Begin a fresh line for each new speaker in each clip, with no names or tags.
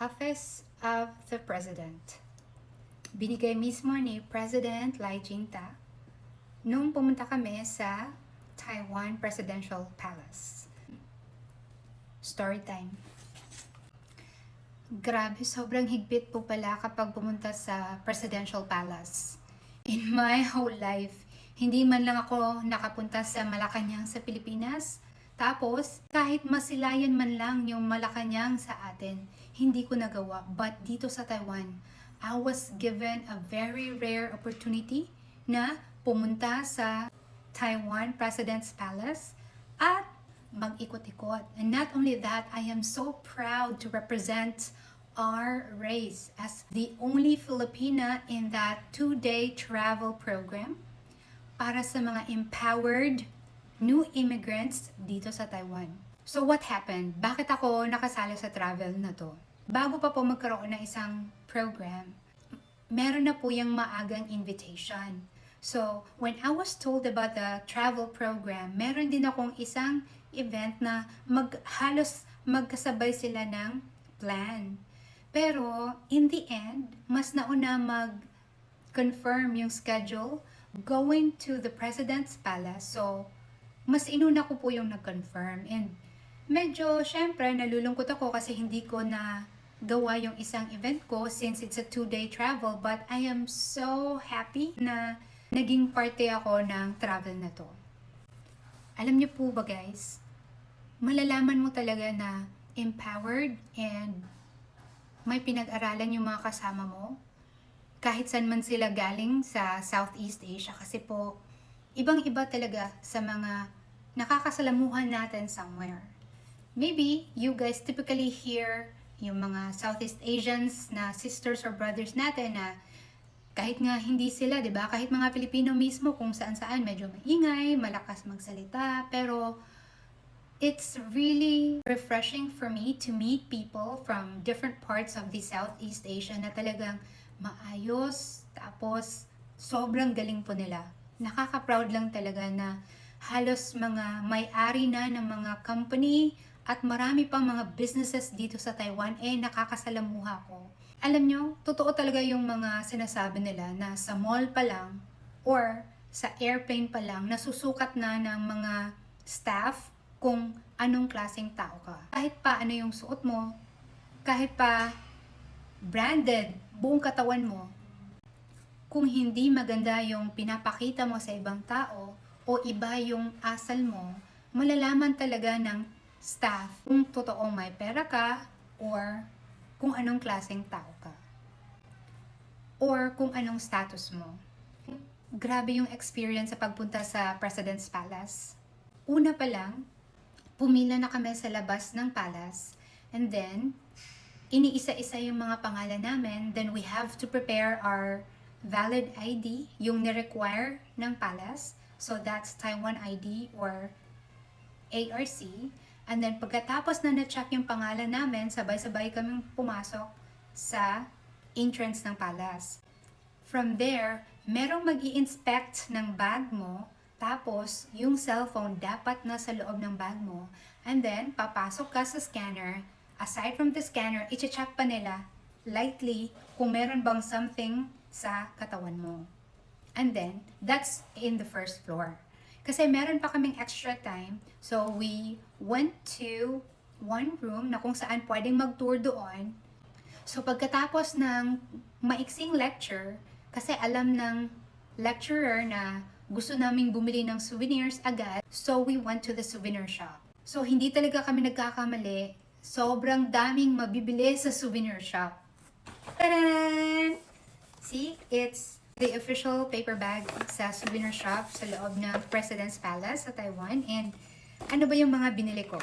Office of the President. Binigay mismo ni President Lai Ching-te nung pumunta kami sa Taiwan Presidential Palace. Story time. Grabe, sobrang higpit po pala kapag pumunta sa Presidential Palace. In my whole life, hindi man lang ako nakapunta sa Malacanang sa Pilipinas. Tapos, kahit masilayan man lang yung Malacanang sa atin, hindi ko nagawa. But dito sa Taiwan, I was given a very rare opportunity na pumunta sa Taiwan President's Palace at mag-ikot-ikot. And not only that, I am so proud to represent our race as the only Filipina in that 2-day travel program para sa mga empowered new immigrants dito sa Taiwan. So what happened? Bakit ako nakasali sa travel na to? Bago pa po magkaroon ng isang program, meron na po yung maagang invitation. So, when I was told about the travel program, meron din akong isang event na halos magkasabay sila ng plan. Pero, in the end, mas nauna mag-confirm yung schedule going to the President's Palace. So, mas inuna ko po yung nag-confirm. And medyo, syempre, nalulungkot ako kasi hindi ko na gawa yung isang event ko since it's a 2-day travel. But I am so happy na naging parte ako ng travel na to. Alam niyo po ba guys, malalaman mo talaga na empowered and may pinag-aralan yung mga kasama mo. Kahit saan man sila galing sa Southeast Asia kasi po, ibang-iba talaga sa mga nakakasalamuhan natin somewhere. Maybe you guys typically hear yung mga Southeast Asians na sisters or brothers natin na kahit nga hindi sila, di ba? Kahit mga Pilipino mismo kung saan-saan medyo maingay, malakas magsalita, pero it's really refreshing for me to meet people from different parts of the Southeast Asia na talagang maayos, tapos sobrang galing po nila. Nakaka-proud lang talaga na halos mga may-ari na ng mga company at marami pang mga businesses dito sa Taiwan nakakasalamuha ko. Alam nyo, totoo talaga yung mga sinasabi nila na sa mall pa lang or sa airplane pa lang nasusukat na ng mga staff kung anong klaseng tao ka. Kahit pa ano yung suot mo, kahit pa branded buong katawan mo, kung hindi maganda yung pinapakita mo sa ibang tao o iba yung asal mo, malalaman talaga ng staff kung totoong may pera ka or kung anong klaseng tao ka or kung anong status mo. Grabe yung experience sa pagpunta sa President's Palace. Una pa lang, pumila na kami sa labas ng palace and then iniisa-isa yung mga pangalan namin. Then we have to prepare our valid ID, yung ni-require ng palace. So that's Taiwan ID or ARC. And then pagkatapos na na-check yung pangalan namin, sabay-sabay kaming pumasok sa entrance ng palace. From there, merong mag-i-inspect ng bag mo, tapos yung cellphone dapat nasa loob ng bag mo. And then, papasok ka sa scanner. Aside from the scanner, i-check pa nila lightly kung meron bang something sa katawan mo. And then, that's in the first floor. Kasi meron pa kaming extra time, so we went to one room na kung saan pwedeng mag-tour doon. So pagkatapos ng maiksing lecture, kasi alam ng lecturer na gusto naming bumili ng souvenirs agad, so we went to the souvenir shop. So hindi talaga kami nagkakamali, sobrang daming mabibili sa souvenir shop. Tadaan! See, it's the official paper bag sa souvenir shop sa loob ng President's Palace sa Taiwan. And ano ba yung mga binili ko?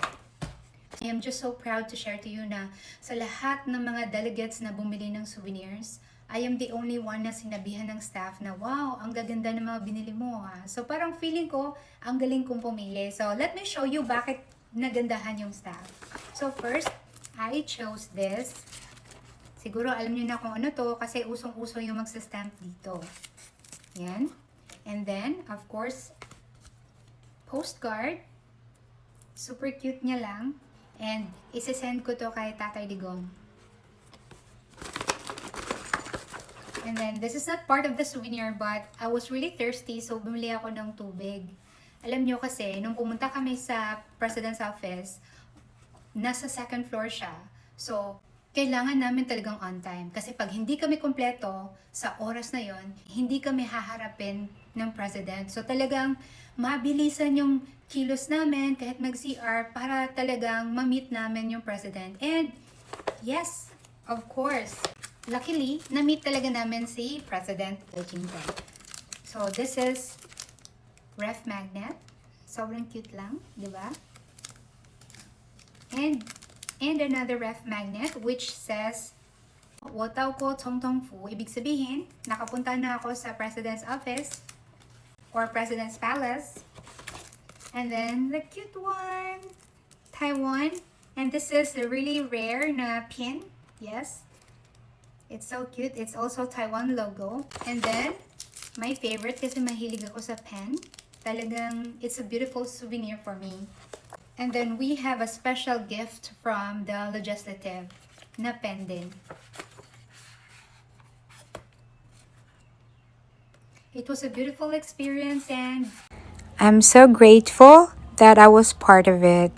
I am just so proud to share to you na sa lahat ng mga delegates na bumili ng souvenirs, I am the only one na sinabihan ng staff na, wow, ang gaganda ng mga binili mo ha. So parang feeling ko, ang galing kong pumili. So let me show you bakit nagandahan yung staff. So first, I chose this. Siguro alam niyo na kung ano to kasi usong-uso yung magsa-stamp dito. Yan. And then, of course, postcard. Super cute niya lang. And, isi-send ko to kay Tatay Digong. And then, this is not part of the souvenir, but I was really thirsty, so bumili ako ng tubig. Alam nyo kasi, nung pumunta kami sa President's Office, nasa second floor siya. So, kailangan namin talagang on time. Kasi pag hindi kami kompleto sa oras na yon, hindi kami haharapin ng President. So, talagang mabilisan yung kilos namin kahit mag-CR para talagang ma-meet namin yung President. And, yes, of course, luckily, na-meet talaga namin si President Lejingde. So, this is ref magnet. Sobrang cute lang, di ba? And another ref magnet which says, 我到过总统府. Ibig sabihin, nakapunta na ako sa President's Office or President's Palace. And then, the cute one, Taiwan. And this is a really rare na pin. Yes. It's so cute. It's also Taiwan logo. And then, my favorite kasi mahilig ako sa pen. Talagang, it's a beautiful souvenir for me. And then, we have a special gift from the legislative na pen din. It was a beautiful experience and
I'm so grateful that I was part of it.